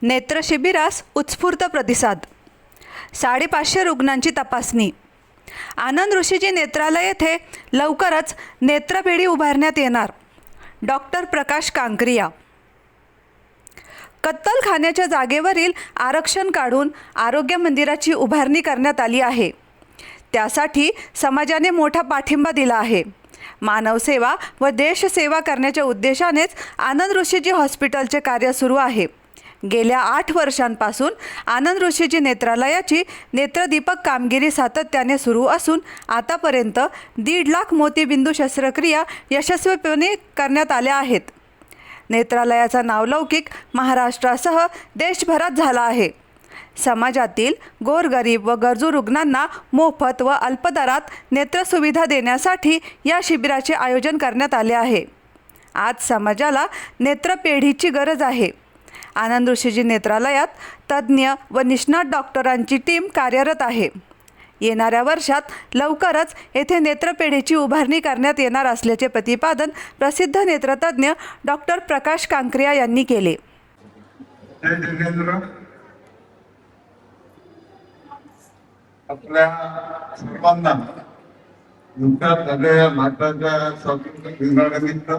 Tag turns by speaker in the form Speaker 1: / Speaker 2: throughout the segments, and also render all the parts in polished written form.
Speaker 1: नेत्र शिबिरास उत्स्फूर्त प्रतिसाद. 550 रुग्णांची तपासणी. आनंद ऋषीजी नेत्रालय येथे लवकरच नेत्रपेढी उभारण्यात येणार. डॉक्टर प्रकाश कांकरिया. कत्तलखान्याच्या जागेवरील आरक्षण काढून आरोग्य मंदिराची उभारणी करण्यात आली आहे. त्यासाठी समाजाने मोठा पाठिंबा दिला आहे. मानवसेवा व देशसेवा करण्याच्या उद्देशानेच आनंद ऋषीजी हॉस्पिटलचे कार्य सुरू आहे. गेल्या 8 वर्षांपासून आनंद ऋषीजी नेत्रालयाची नेत्रदीपक कामगिरी सातत्याने सुरू असून आतापर्यंत 1.5 लाख मोतीबिंदू शस्त्रक्रिया यशस्वीपणे करण्यात आल्या आहेत. नेत्रालयाचा नावलौकिक महाराष्ट्रासह देशभरात झाला आहे. समाजातील गोरगरीब व गरजू रुग्णांना मोफत व अल्पदरात नेत्रसुविधा देण्यासाठी या शिबिराचे आयोजन करण्यात आले आहे. आज समाजाला नेत्रपेढीची गरज आहे. आनंद ऋषीजी नेत्रालयात तज्ज्ञ व निष्णात डॉक्टरांची टीम कार्यरत आहे. येणाऱ्या वर्षात लवकरच येथे नेत्रपेढीची उभारणी करण्यात येणार असल्याचे प्रतिपादन प्रसिद्ध नेत्रतज्ञ डॉक्टर प्रकाश कांकरिया यांनी केले.
Speaker 2: आपल्या सर्वांना नुकत्याच झालेल्या भारताच्या स्वातंत्र्य दिनानिमित्त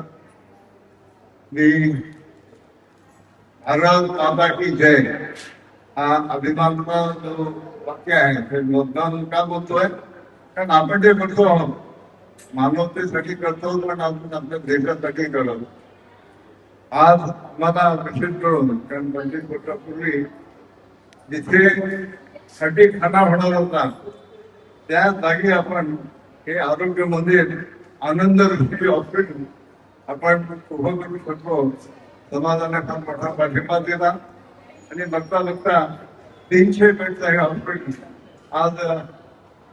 Speaker 2: मी भारत माता की जय हा अभिमानाचा जो वाक्य आहे ते मतदान का बोलतोय, कारण आपण जे करतो आहोत मानवतेसाठी करतो, पण आपण आपल्या देशासाठी करतो. आज आम्हाला विशेष करून कारण 25 वर्षापूर्वी जिथे खाना होणार होता त्या जागी आपण हे आरोग्य मंदिर आनंद ऋषी हॉस्पिटल आपण उभं करू शकतो. समाजाने फार मोठा पाठिंबा दिला आणि बघता बघता 300 बेडचं हे हॉस्पिटल आज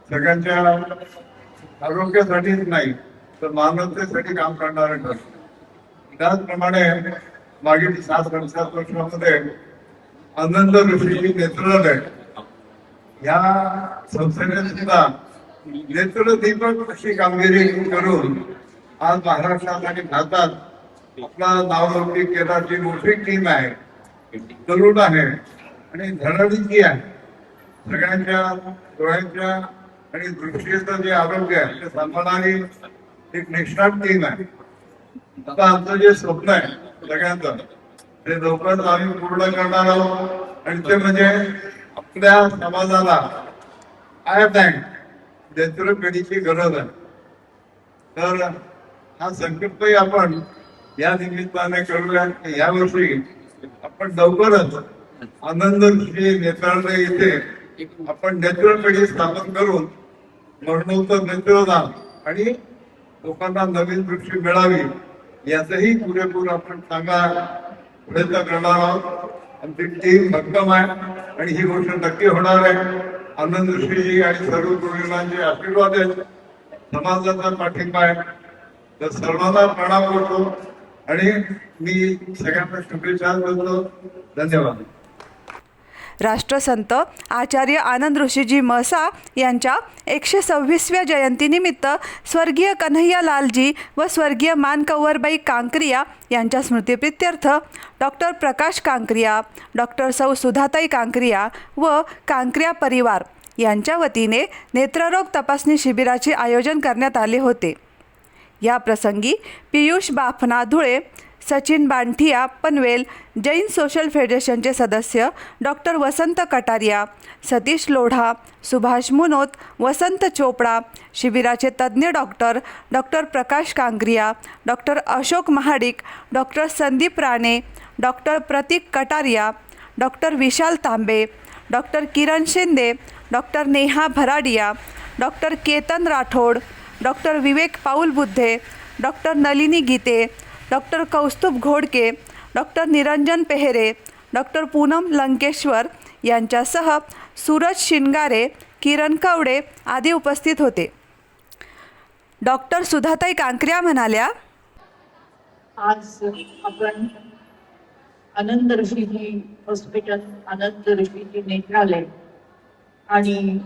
Speaker 2: सगळ्यांच्या आरोग्यासाठीच नाही तर मानवतेसाठी काम करणारं ठरलं. त्याचप्रमाणे मागील 7 वर्षामध्ये आनंद ऋषीजी नेत्रालय या संस्थेने सुद्धा नेत्रदीपक अशी कामगिरी करून आज महाराष्ट्रात आणि भारतात आपला नावलौकिक केंद्राची मोठी टीम आहे, तरुण आहे आणि धडाडीची आहे. सगळ्यांच्या डोळ्यांच्या आणि दृष्टीचं जे आरोग्य आहे ते सांभाळणारी एक निष्णात टीम आहे. आता आमचं जे स्वप्न आहे सगळ्यांचं ते लवकरच आम्ही पूर्ण करणार आहोत आणि ते म्हणजे आपल्या समाजाला आय बँक नेत्रपेढीची गरज आहे. तर हा संकल्पही आपण या निमित्ताने करूया की यावर्षी आपण लवकरच आनंद ऋषी नेत्रालय येथे आपण नेत्रपेढी स्थापन करून मरणोत्तर नेत्रदान आणि लोकांना नवीन दृष्टी मिळावी याचही पुरेपूर आपण चांगला प्रयत्न करणार आहोत. आमची टीम भक्कम आहे आणि ही गोष्ट नक्की होणार आहे. आनंद ऋषीजी आणि सर्व गुरुजनांचे आशीर्वाद आहेत, समाजाचा पाठिंबा आहे. तर सर्वांना प्रणाम करतो आणि मी सगळ्यांना शुभेच्छा देतो. धन्यवाद.
Speaker 1: राष्ट्रसंत आचार्य आनंद ऋषीजी महसा यांच्या 126व्या जयंतीनिमित्त स्वर्गीय कन्हैयालालजी व स्वर्गीय मानकंवरबाई कांकरिया यांच्या स्मृतिप्रित्यर्थ डॉक्टर प्रकाश कांकरिया, डॉक्टर सौ सुधाताई कांकरिया व कांकरिया परिवार यांच्या वतीने नेत्ररोग तपासणी शिबिराचे आयोजन करण्यात आले होते. या प्रसंगी पियुष बाफना धुळे, सचिन बांठिया पनवेल, जैन सोशल फेडरेशनचे सदस्य डॉक्टर वसंत कटारिया, सतीश लोढा, सुभाष मुनोत, वसंत चोपडा, शिबिराचे तज्ज्ञ doctor Prakash Kankaria, doctor Ashok Mahadik, doctor Sandeep Rane, doctor Prateek Kataria, doctor Vishal Tambe, doctor Kiran Shinde, doctor Neha Bharadia, doctor Ketan Rathod, doctor Vivek Paul Buddhe, doctor Nalini Gite, doctor Kaustubh Ghodke, doctor Niranjan Pehre, doctor Poonam Lankeshwar यांच्यासह सूरज शिनगारे, किरण कवडे आदी उपस्थित होते. डॉक्टर सुधाताई कांकरिया म्हणाल्या,
Speaker 3: आज आपण आनंद ऋषीजी हॉस्पिटल, आनंद ऋषीजी नेत्रालय आणि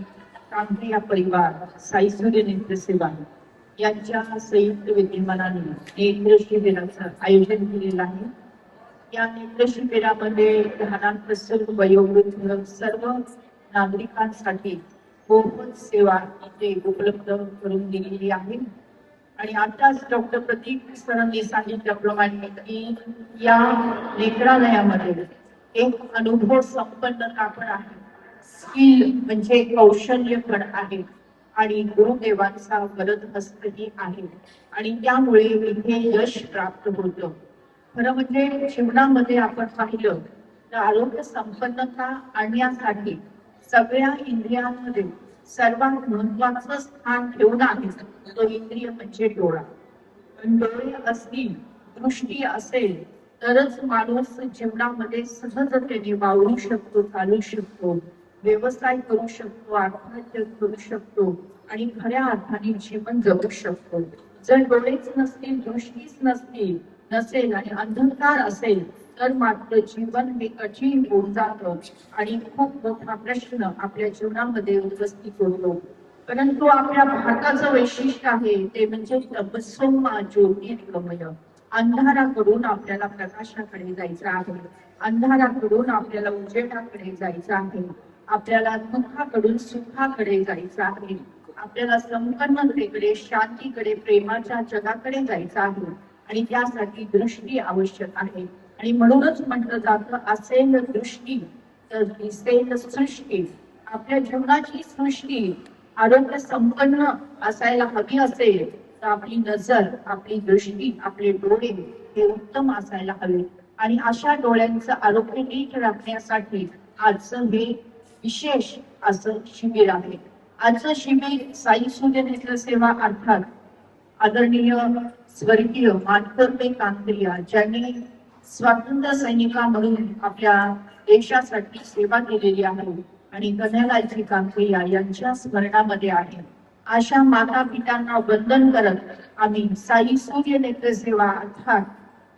Speaker 3: कांकरिया परिवार, साई सूर्य नेत्र सेवा यांच्या संयुक्त विद्यमानाने नेत्र शिबिराचं आयोजन केलेलं आहे. या नेत्र शिबिरामध्ये लहानांपासून वयोवृद्ध सर्व नागरिकांसाठी मोफत सेवा इथे उपलब्ध करून दिलेली आहे. आणि आताच डॉक्टर प्रतीक सरांनी सांगितल्याप्रमाणे की या नेत्रालयामध्ये एक अनुभव संपन्नता पण आहे, स्किल म्हणजे कौशल्य पण आहे आणि गुरुदेवांचा वरद हस्तही आहे आणि त्यामुळे इथे यश प्राप्त होतं. खरं म्हणजे जीवनामध्ये आपण पाहिलं तर आरोग्य संपन्नता आणण्यासाठी सगळ्या इंद्रियांमध्ये सर्वात महत्वाचं स्थान ठेवून आहे तो इंद्रिय म्हणजे डोळा. पण डोळे असतील, दृष्टी असेल तरच माणूस जीवनामध्ये सहजतेने वावरू शकतो, चालू शकतो, व्यवसाय करू शकतो, आत्महत्या करू शकतो आणि खऱ्या अर्थाने जीवन जगू शकतो. जर डोळेच नसतील, दृष्टीच नसेल आणि अंधकार असेल तर मात्र जीवन हे कठीण होऊन जातं आणि खूप मोठा प्रश्न आपल्या जीवनामध्ये उपस्थित होतो. परंतु आपल्या भारताचं वैशिष्ट्य आहे ते म्हणजे तपस्सोमा ज्योतिर्गमय. अंधाराकडून आपल्याला प्रकाशाकडे जायचं आहे, अंधाराकडून आपल्याला उजेडाकडे जायचं आहे, आपल्याला दुःखाकडून सुखाकडे जायचं आहे, आपल्याला संपन्नतेकडे, शांतीकडे, प्रेमाच्या जगाकडे जायचं आहे आणि त्यासाठी दृष्टी आवश्यक आहे. आणि म्हणूनच म्हटलं जातं असेल दृष्टी तर दिसेल सृष्टी. आपल्या जीवनाची सृष्टी आरोग्य संपन्न असायला हवी असेल तर आपली नजर, आपली दृष्टी, आपले डोळे हे उत्तम असायला हवे. आणि अशा डोळ्यांचं आरोग्य नीट राखण्यासाठी आजचं हे विशेष असं शिबिर आहे. आजचं शिबिर साई सूर्य नेत्र सेवा अर्थात आदरणीय स्वर्गीय मानकरबाई कांकरिया ज्यांनी स्वातंत्र्य सैनिका म्हणून आपल्या देशासाठी सेवा केलेली आहे आणि कन्हैयालालजी कांकरिया यांच्या स्मरणामध्ये आहे. अशा माता पितांना वंदन करत आम्ही साई सूर्य नेत्र सेवा अर्थात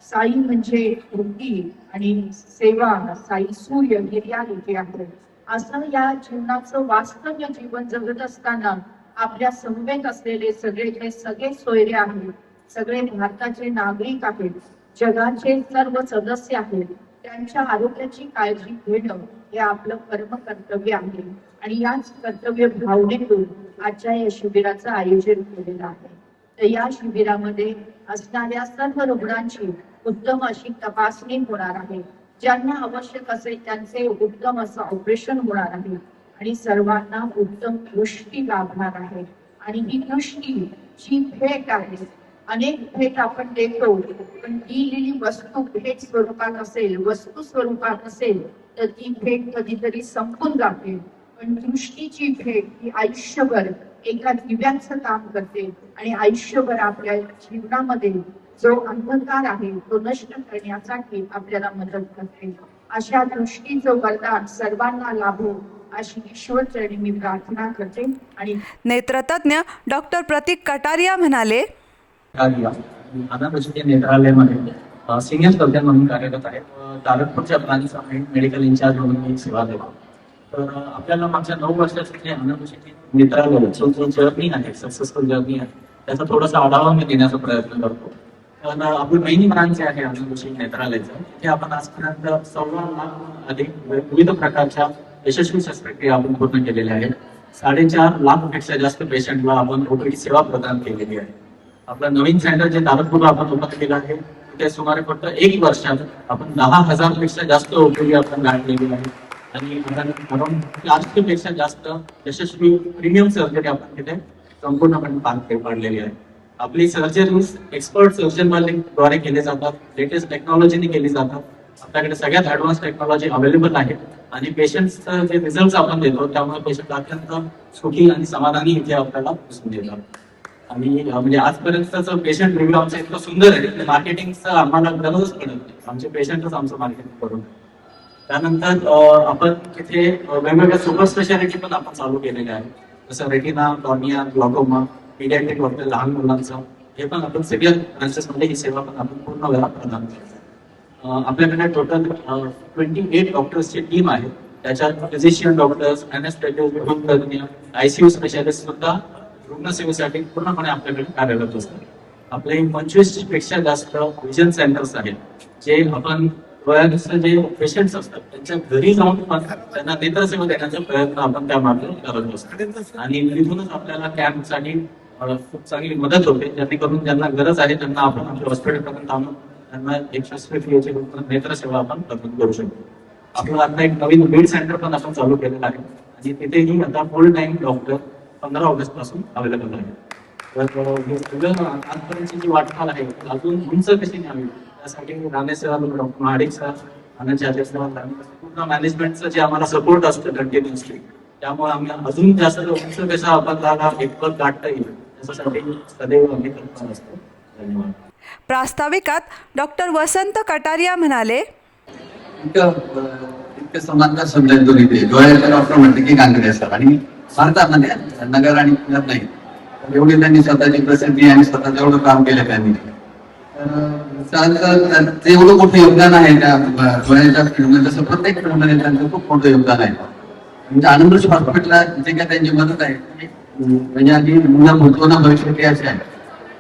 Speaker 3: साई म्हणजे वृत्ती आणि सेवा साई सूर्य हे रियालिटी आहे. असं या जीवनाचं वास्तव्य जीवन जगत असताना आपल्या समवेत असलेले सगळे सोयरे आहेत, सगळे भारताचे नागरिक आहेत, जगाचे सर्व सदस्य आहेत, त्यांच्या आरोग्याची काळजी घेणं हे आपलं परम कर्तव्य आहे आणि याच कर्तव्य भावनेतून आजच्या या शिबिराचं आयोजन केलेलं आहे. तर या शिबिरामध्ये असणाऱ्या सर्व रुग्णांची उत्तम अशी तपासणी होणार आहे. ज्यांना आवश्यक असेल त्यांचे उत्तम असं ऑपरेशन होणार आहे आणि सर्वांना उत्तम दृष्टी लाभणार आहे. आणि ही दृष्टी जी भेट आहे, अनेक भेट आपण देतो पण दिलेली वस्तू भेट स्वरूपात असेल, वस्तू स्वरूपात असेल तर ती भेट कधीतरी संपून जाते. पण दृष्टीची भेट ही आयुष्यभर एका दिव्याचं काम करते आणि आयुष्यभर आपल्या जीवनामध्ये जो अंधकार आहे तो नष्ट करण्यासाठी आपल्याला मदत करते. अशा दृष्टीचं वरदान सर्वांना लाभो अशी ईश्वर चरणी मी प्रार्थना करते. आणि
Speaker 1: नेत्रतज्ञ डॉक्टर प्रतीक कटारिया म्हणाले,
Speaker 4: आनंद ऋषी नेत्रालयामध्ये सिनियर सर्जन म्हणून कार्यरत आहे. तारकपूरच्या ब्रांचचा मेडिकल इन्चार्ज म्हणून मी सेवा देतो. तर आपल्याला मागच्या 9 वर्षाचं जे आनंद ऋषी नेत्रालयाचं जो जर्नी आहे, सक्सेसफुल जर्नी आहे, त्याचा थोडासा आढावा मी देण्याचा प्रयत्न करतो. तर आपली मेन ब्रांच जे आहे आनंद ऋषी नेत्रालयाचं, तिथे आपण आजपर्यंत 1.25 लाख अधिक विविध प्रकारच्या यशस्वी शस्त्रक्रिया आपण पूर्ण केलेल्या आहेत. 4.5 लाखपेक्षा जास्त पेशंटला आपण ओपीडी सेवा प्रदान केलेली आहे. आपलं नवीन सेंटर जे तारकपूरला आपण ओपन केलं आहे तिथे सुमारे फक्त 1 वर्षात आपण 10,000 पेक्षा जास्त ओपीडी आपण गाठलेली आहे आणि अराउंड 400 पेक्षा जास्त यशस्वी प्रीमियम सर्जरी आपण तिथे संपूर्णपणे पार पाडलेली आहे. आपली सर्जरीज एक्सपर्ट सर्जन द्वारे केले जातात, लेटेस्ट टेक्नॉलॉजीने केली जातात. आपल्याकडे सगळ्यात ऍडव्हान्स टेक्नॉलॉजी अवेलेबल आहे आणि पेशंटचं जे रिझल्ट आपण देतो त्यामुळे पेशंट अत्यंत सुखी आणि समाधानी इथे आपल्याला दिसून येतात. आणि म्हणजे आजपर्यंतचं पेशंट रिव्ह्यू आमचं इतकं सुंदर आहे, मार्केटिंगचं आम्हाला गरजच पडत नाही, आमचे पेशंटच आमचं मार्केटिंग करून. त्यानंतर आपण तिथे वेगवेगळ्या सुपर स्पेशालिटी पण आपण चालू केलेल्या आहे, जसं रेटिना, कॉर्निया, ग्लॉकोमा, पीडियाट्रिक वगैरे लहान मुलांचं, हे पण आपण सगळ्या ब्रांचेसमध्ये ही सेवा पण आपण पूर्ण वेळा प्रदान करतो. आपल्याकडे टोटल 28 डॉक्टर्सची टीम आहे. त्याच्यात फिजिशियन डॉक्टर्स, अॅनेस्थेटिस्ट, आयसीयू स्पेशालिस्ट सुद्धा रुग्णसेवेसाठी पूर्णपणे आपल्याकडे कार्यरत असतात. आपले 25 पेक्षा जास्त विजन सेंटर्स आहेत जे आपण डोळ्यांचं जे पेशंट्स असतात त्यांच्या घरी जाऊन पण त्यांना नेत्रसेवा देण्याचा प्रयत्न आपण त्या मागे करत असतो आणि तिथूनच आपल्याला कॅम्पसाठी खूप चांगली मदत होते, जेणेकरून ज्यांना गरज आहे त्यांना आपण आपल्या हॉस्पिटलपर्यंत आणून त्यांना एक शस्त्रक्रियेची नेत्रसेवा आपण प्रदान करू शकतो. आपलं आता एक नवीन बीड सेंटर पण आपण चालू केलेलं आहे आणि तिथेही आता फुल टाइम डॉक्टर 15 ऑगस्ट पासून अवेलेबल आहे. तर हे सगळं आजपर्यंतची जी वाटचाल आहे अजून उंच कशी न्यावी त्यासाठी Rane sir, doctor Mahadik sir, Anand Chache sir आणि पूर्ण मॅनेजमेंटचं जे आम्हाला सपोर्ट असतं कंटिन्युअसली, त्यामुळे आम्ही अजून जास्त उंच कशा आपल्याला एकवर गाठता येईल त्याच्यासाठी सदैव आम्ही तत्पर असतो. धन्यवाद.
Speaker 1: प्रास्ताविकात डॉक्टर वसंत कटारिया म्हणाले,
Speaker 5: इतकं समानता समजायला दोन्ही ते डोळ्याचे डॉक्टर म्हणते की कांगडे असतात आणि भारतामध्ये नगर आणि पुण्यात नाही, एवढी त्यांनी स्वतःची प्रसिद्धी आणि स्वतःच एवढं काम केलं त्यांनी. ते एवढं मोठं योगदान आहे त्या डोळ्याच्या फील्डमध्ये, तसं प्रत्येक फील्डमध्ये त्यांचं खूप मोठं योगदान आहे. म्हणजे आनंद हॉस्पिटलला जे काय त्यांची मदत आहे म्हणजे आधी महत्वाना भविष्य असे आहे.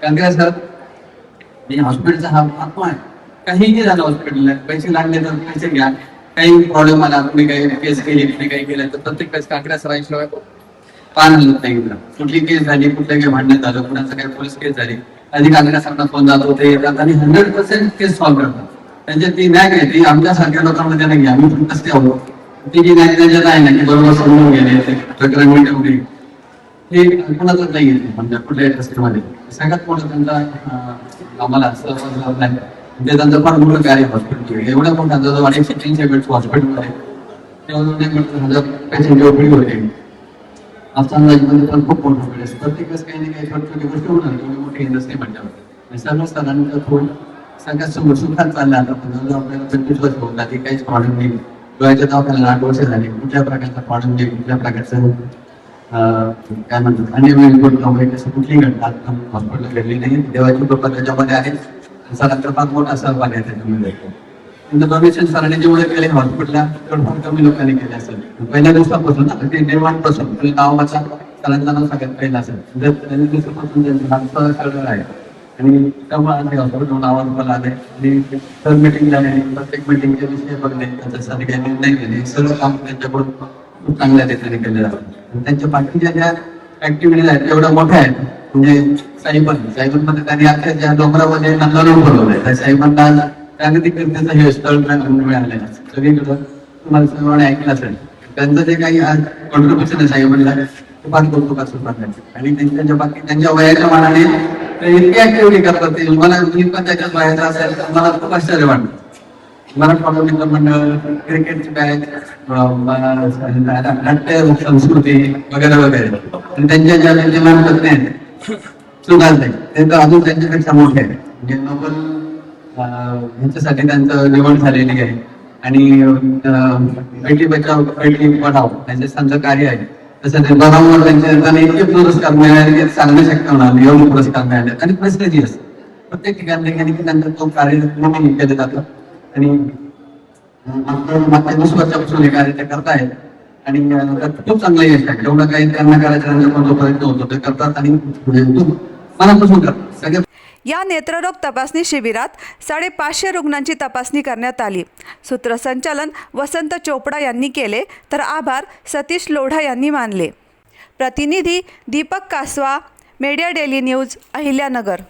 Speaker 5: कांगडे सर हॉस्पिटलचा हा आत्मा आहे. काहीही झालं हॉस्पिटलला, पैसे लागले तर पैसे घ्या, काही प्रॉब्लेम आला, तुम्ही काही केस केली, तुम्ही काही केलं तर प्रत्येक वेळेस कांगड्या सरांशिवाय पान हलत नाही. कुठली केस झाली, कुठलं काही भांडण झालं, कुणाचं काही पोलीस केस झाली, आधी कांगड्या सरांना फोन जातो, ते येतात आणि 100% केस सॉल्व्ह करतात. त्यांच्या ती न्याय आहे ती आमच्यासारख्या लोकांमध्ये नाही. आम्ही पण कसं आहोत ती जी न्याय त्यांच्यात आहे ना की बरोबर समजून गेले प्रकरण मिटवली, हे कोणाचंच नाही येते म्हणजे कुठल्याही ट्रस्टमध्ये. सगळ्यात मोठं त्यांचा आम्हाला सहभाग लाभला आहे. ते त्यांचं फार मोठं कार्य हॉस्पिटल एवढ्या मोठा जवळ 150 बेड्स हॉस्पिटल आहे, तेव्हा 1000 पेशंट ओपीडी होते. आसाममध्ये पण खूप मोठं बेड असतं. प्रत्येक वेळेस काही ना काही छोटी छोटी गोष्ट होणार, एवढी मोठी इंडस्ट्री म्हटल्यावर सर्व स्तरांचा थोडं सगळ्यात समोर सुखात चाललं. आता आपल्याला 25 वर्ष होत आली, काहीच प्रॉब्लेम नाही. डोळ्याच्या दवाखान्याला 8 वर्ष झाली, कुठल्या प्रकारचा प्रॉब्लेम नाही, कुठल्या प्रकारचं काय म्हणतात अन्य वगैरे कुठलीही घटना हॉस्पिटल घडली नाही. देवाची कृपा त्याच्यामध्ये आहे. सरांचा फार मोठा सहभाग आहे त्याच्यामध्ये. डोनेशन सरांनी जेवढे केले हॉस्पिटलला तेवढं फार कमी लोकांनी केले असेल. पहिल्या दिवसापासून ना ते निर्माणपासून नावाचा सरांचा नाव सगळ्यात पहिला असेल. पहिल्या दिवसापासून त्यांचं सगळं आहे आणि त्यामुळे हॉस्पिटल नावावर मला आले आणि सर मिटिंग झाली, प्रत्येक मिटिंगचे विषय बघले, त्याच्यासाठी काही निर्णय घेतले. सर्व काम त्यांच्याकडून खूप चांगल्या रीतीने केले जातात. त्यांच्या बाकीच्या ज्या ऍक्टिव्हिटीज आहेत तेवढ्या मोठ्या आहेत. म्हणजे सायबरमध्ये त्यांनी आता ज्या डोंगरामध्ये नंदनवन बोलवलंय त्या सायबरला जागतिक दर्जाचं हे स्थळ मिळालेलं आहे. सगळीकडं तुम्हाला सर्वांनी ऐकलं असेल. त्यांचं जे काही आज कॉन्ट्रीब्युशन आहे सायबरला ते फार कौतुकाचं आहे. आणि त्यांच्या बाकी त्यांच्या वयाच्या मानाने ते इतकी ऍक्टिव्हिटी करतात ते मला मी पण त्याच्यात वयाचा असेल तर मला खूप आश्चर्य वाटतं. मराठवाडा मित्र मंडळ, क्रिकेटची बॅच, नाट्य संस्कृती वगैरे वगैरे आणि त्यांच्या ज्या विद्यमान तज्ञ आहेत सुधार ते तर अजून त्यांच्यापेक्षा मोठे आहे. म्हणजे नोबल ह्याच्यासाठी त्यांचं निवड झालेली आहे आणि बेटी बचाव बेटी पढाव त्यांचे त्यांचं कार्य आहे. तसं ते बरोबर त्यांना इतके पुरस्कार मिळाले सांगणं शक्य होणार एवढे पुरस्कार मिळाले आणि प्रेस्टिजियस प्रत्येक ठिकाणी त्यांचं तो कार्य म्हणून केलं जातं आणि मागच्या 20 वर्षापासून हे कार्य ते करतायत आणि खूप चांगलं यश आहे. एवढं काही त्यांना करायचं कोणतं प्रयत्न होतो ते करतात आणि मनापासून करतात सगळे.
Speaker 1: या नेत्ररोग तपासणी शिबिरात 550 रुग्णांची तपासणी करण्यात आली. सूत्रसंचालन वसंत चोपडा यांनी केले तर आभार सतीश लोढा यांनी मानले. प्रतिनिधी Deepak Kaswa, media daily news, Ahilyanagar.